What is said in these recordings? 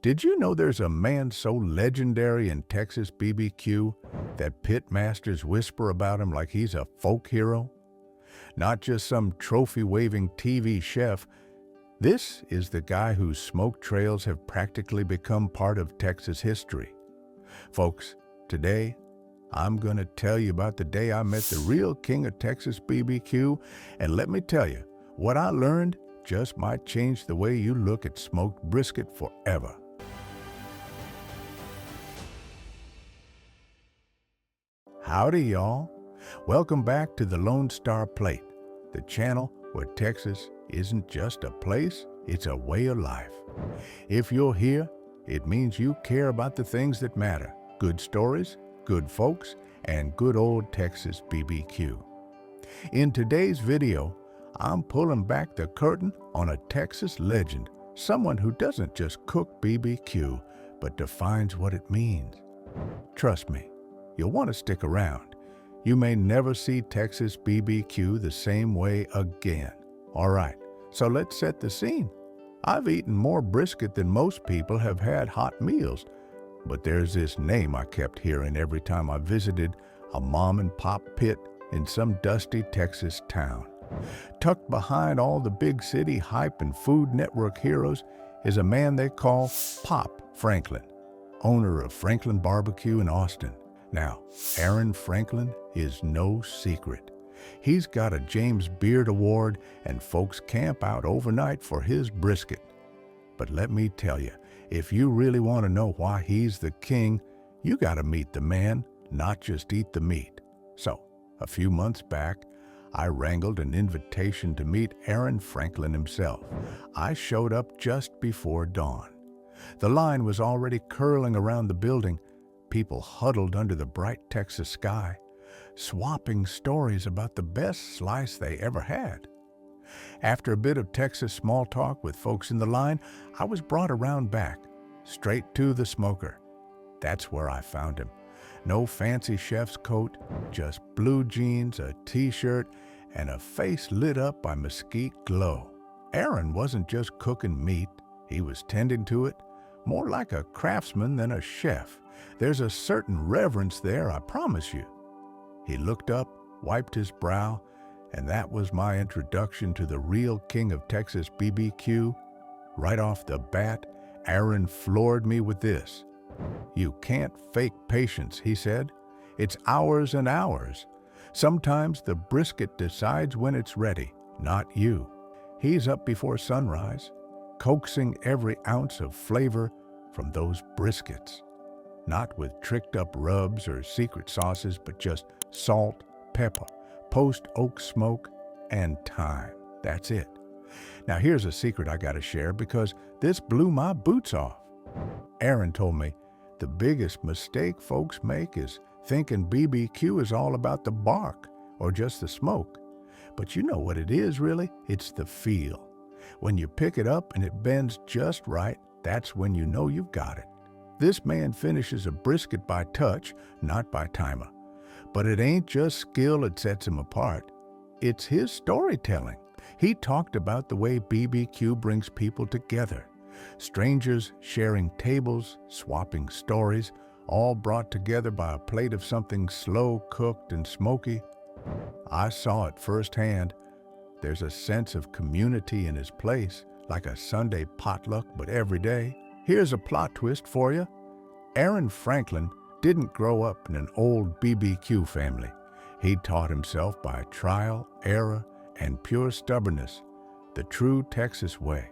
Did you know there's a man so legendary in Texas BBQ that pit masters whisper about him like he's a folk hero? Not just some trophy-waving TV chef, this is the guy whose smoke trails have practically become part of Texas history. Folks, today I'm going to tell you about the day I met the real king of Texas BBQ, and let me tell you, what I learned just might change the way you look at smoked brisket forever. Howdy, y'all. Welcome back to the Lone Star Plate, the channel where Texas isn't just a place, it's a way of life. If you're here, it means you care about the things that matter: good stories, good folks, and good old Texas BBQ. In today's video, I'm pulling back the curtain on a Texas legend, someone who doesn't just cook BBQ, but defines what it means. Trust me, you'll want to stick around. You may never see Texas BBQ the same way again. All right, so let's set the scene. I've eaten more brisket than most people have had hot meals, but there's this name I kept hearing every time I visited a mom-and-pop pit in some dusty Texas town. Tucked behind all the big city hype and Food Network heroes is a man they call Pop Franklin, owner of Franklin Barbecue in Austin. Now, Aaron Franklin is no secret. He's got a James Beard Award, and folks camp out overnight for his brisket. But let me tell you, if you really want to know why he's the king, you got to meet the man, not just eat the meat. So, a few months back, I wrangled an invitation to meet Aaron Franklin himself. I showed up just before dawn. The line was already curling around the building, people huddled under the bright Texas sky, swapping stories about the best slice they ever had. After a bit of Texas small talk with folks in the line, I was brought around back, straight to the smoker. That's where I found him. No fancy chef's coat, just blue jeans, a t-shirt, and a face lit up by mesquite glow. Aaron wasn't just cooking meat, he was tending to it, more like a craftsman than a chef. There's a certain reverence there, I promise you. He looked up, wiped his brow, and that was my introduction to the real king of Texas BBQ. Right off the bat, Aaron floored me with this. "You can't fake patience," he said. "It's hours and hours. Sometimes the brisket decides when it's ready, not you." He's up before sunrise, coaxing every ounce of flavor from those briskets. Not with tricked-up rubs or secret sauces, but just salt, pepper, post-oak smoke, and thyme. That's it. Now here's a secret I gotta share because this blew my boots off. Aaron told me the biggest mistake folks make is thinking BBQ is all about the bark or just the smoke. But you know what it is really? It's the feel. When you pick it up and it bends just right, that's when you know you've got it. This man finishes a brisket by touch, not by timer. But it ain't just skill that sets him apart. It's his storytelling. He talked about the way BBQ brings people together. Strangers sharing tables, swapping stories, all brought together by a plate of something slow cooked and smoky. I saw it firsthand. There's a sense of community in his place, like a Sunday potluck, but every day. Here's a plot twist for you. Aaron Franklin didn't grow up in an old BBQ family. He taught himself by trial, error, and pure stubbornness, the true Texas way.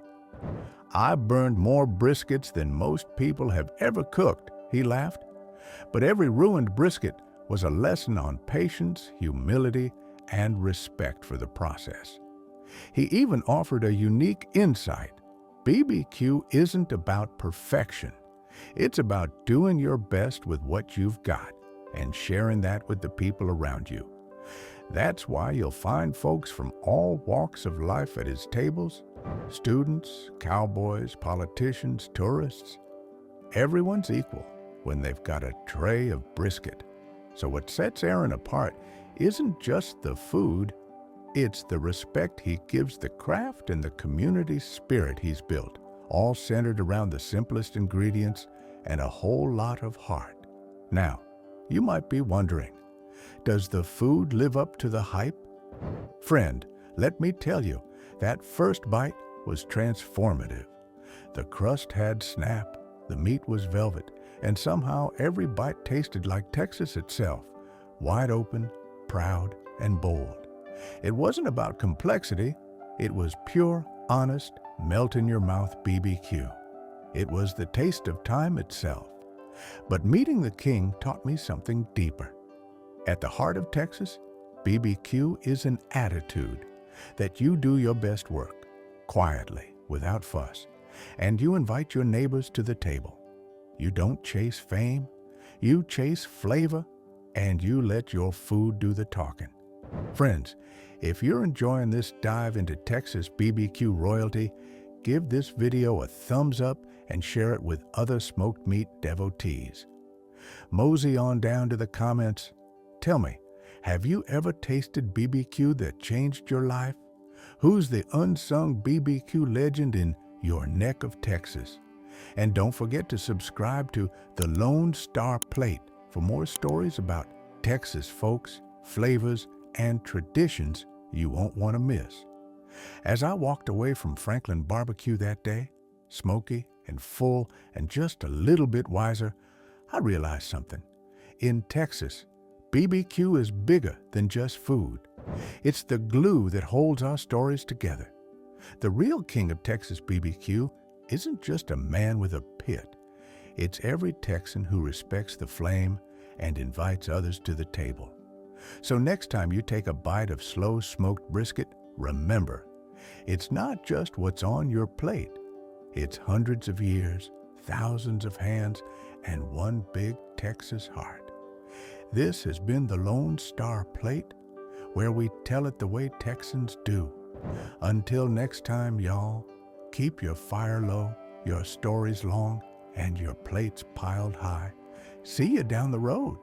"I burned more briskets than most people have ever cooked," he laughed. But every ruined brisket was a lesson on patience, humility, and respect for the process. He even offered a unique insight. BBQ isn't about perfection. It's about doing your best with what you've got and sharing that with the people around you. That's why you'll find folks from all walks of life at his tables: students, cowboys, politicians, tourists. Everyone's equal when they've got a tray of brisket. So what sets Aaron apart isn't just the food, it's the respect he gives the craft and the community spirit he's built, all centered around the simplest ingredients and a whole lot of heart. Now, you might be wondering, does the food live up to the hype? Friend, let me tell you, that first bite was transformative. The crust had snap, the meat was velvet, and somehow every bite tasted like Texas itself, wide open, proud, and bold. It wasn't about complexity, it was pure, honest, melt-in-your-mouth BBQ. It was the taste of time itself. But meeting the king taught me something deeper. At the heart of Texas, BBQ is an attitude that you do your best work, quietly, without fuss, and you invite your neighbors to the table. You don't chase fame, you chase flavor, and you let your food do the talking. Friends, if you're enjoying this dive into Texas BBQ royalty, give this video a thumbs up and share it with other smoked meat devotees. Mosey on down to the comments. Tell me, have you ever tasted BBQ that changed your life? Who's the unsung BBQ legend in your neck of Texas? And don't forget to subscribe to the Lone Star Plate for more stories about Texas folks, flavors, and traditions you won't want to miss. As I walked away from Franklin Barbecue that day, smoky and full and just a little bit wiser, I realized something. In Texas, BBQ is bigger than just food. It's the glue that holds our stories together. The real king of Texas BBQ isn't just a man with a pit. It's every Texan who respects the flame and invites others to the table. So next time you take a bite of slow smoked brisket, remember, it's not just what's on your plate. It's hundreds of years, thousands of hands, and one big Texas heart. This has been the Lone Star Plate, where we tell it the way Texans do. Until next time, y'all, keep your fire low, your stories long, and your plates piled high. See you down the road.